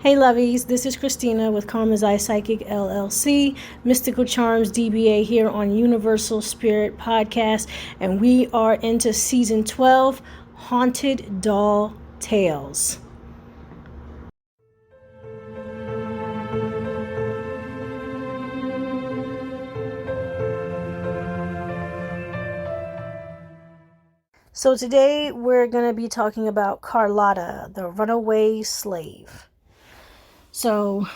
Hey lovies, this is Christina with Karma's Eye Psychic LLC, Mystical Charms DBA here on Universal Spirit Podcast, and we are into season 12, Haunted Doll Tales. So today we're going to be talking about Carlotta, the runaway slave. So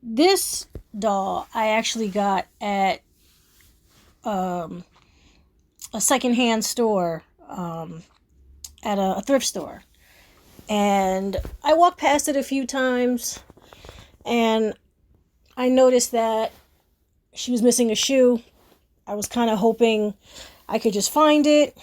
this doll I actually got at a secondhand store, at a thrift store. And I walked past it a few times and I noticed that she was missing a shoe. I was kind of hoping I could just find it.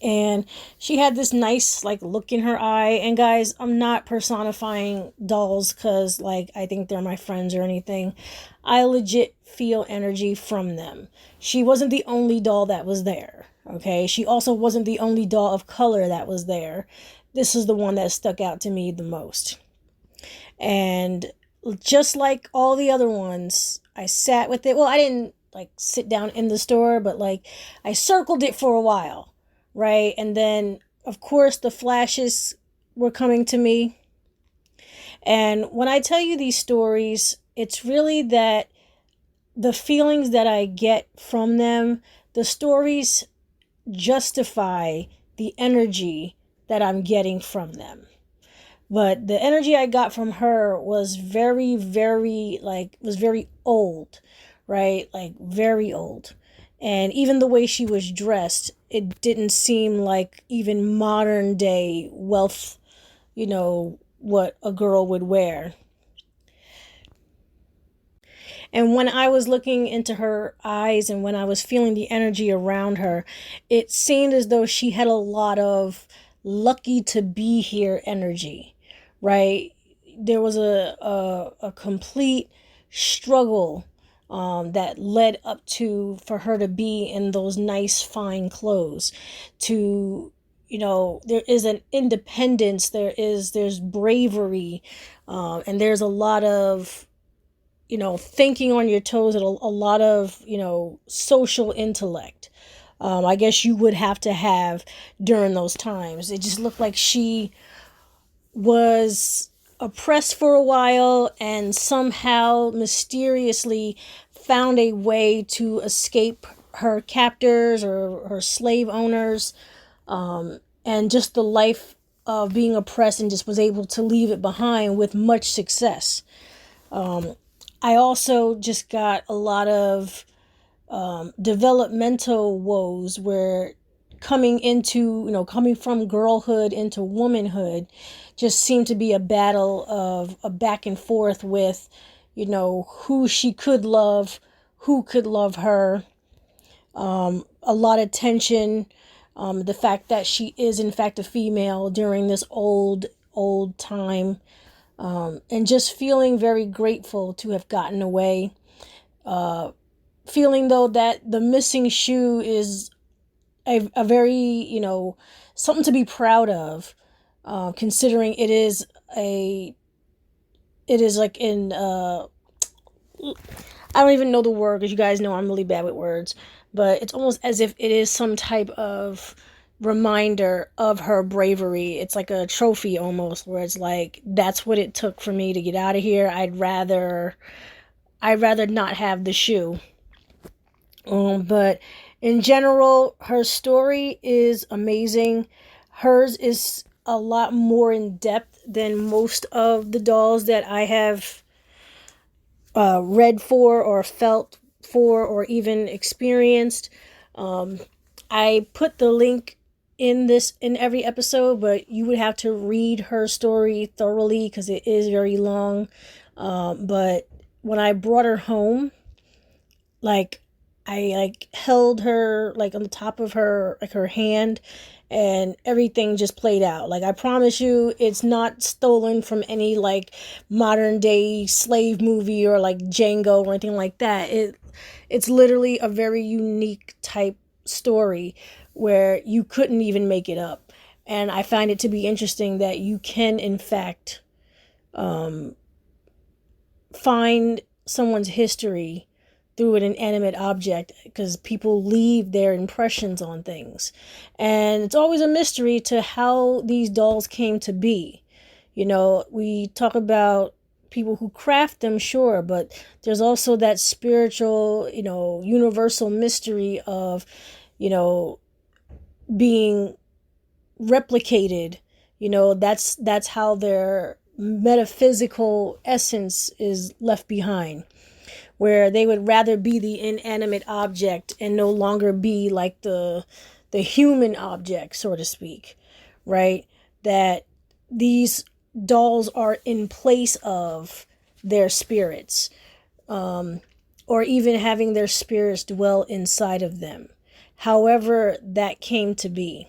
And she had this nice look in her eye. And guys, I'm not personifying dolls because I think they're my friends or anything. I legit feel energy from them. She wasn't the only doll that was there. Okay, she also wasn't the only doll of color that was there. This is the one that stuck out to me the most. And just like all the other ones, I sat with it. Well, I didn't sit down in the store, but I circled it for a while, right? And then of course the flashes were coming to me. And when I tell you these stories, it's really that the feelings that I get from them, the stories justify the energy that I'm getting from them. But the energy I got from her was very, very, was very old, right? Very old. And even the way she was dressed, it didn't seem like even modern day wealth, what a girl would wear. And when I was looking into her eyes and when I was feeling the energy around her, it seemed as though she had a lot of lucky to be here energy, right? There was a complete struggle that led up to for her to be in those nice fine clothes. To there is an independence, there's bravery, and there's a lot of thinking on your toes, and a lot of social intellect. I guess you would have to have during those times. It just looked like she was oppressed for a while and somehow mysteriously found a way to escape her captors or her slave owners, and just the life of being oppressed, and just was able to leave it behind with much success. I also just got a lot of developmental woes where coming from girlhood into womanhood just seemed to be a battle of a back and forth with, who she could love, who could love her. A lot of tension. The fact that she is in fact a female during this old time. And just feeling very grateful to have gotten away. Feeling though that the missing shoe is a very, something to be proud of, considering it is in, I don't even know the word because you guys know I'm really bad with words, but it's almost as if it is some type of reminder of her bravery. It's like a trophy almost, where it's that's what it took for me to get out of here. I'd rather not have the shoe. But in general, her story is amazing. Hers is a lot more in depth than most of the dolls that I have read for or felt for or even experienced. I put the link in every episode, but you would have to read her story thoroughly because it is very long. But when I brought her home, I held her on the top of her her hand, and everything just played out. I promise you, it's not stolen from any modern day slave movie or Django or anything like that. It's literally a very unique type story where you couldn't even make it up. And I find it to be interesting that you can, in fact, find someone's history through an inanimate object, because people leave their impressions on things. And it's always a mystery to how these dolls came to be. You know, we talk about people who craft them, sure, but there's also that spiritual, universal mystery of, being replicated. That's how their metaphysical essence is left behind, where they would rather be the inanimate object and no longer be like the human object, so to speak, right? That these dolls are in place of their spirits, or even having their spirits dwell inside of them. However that came to be.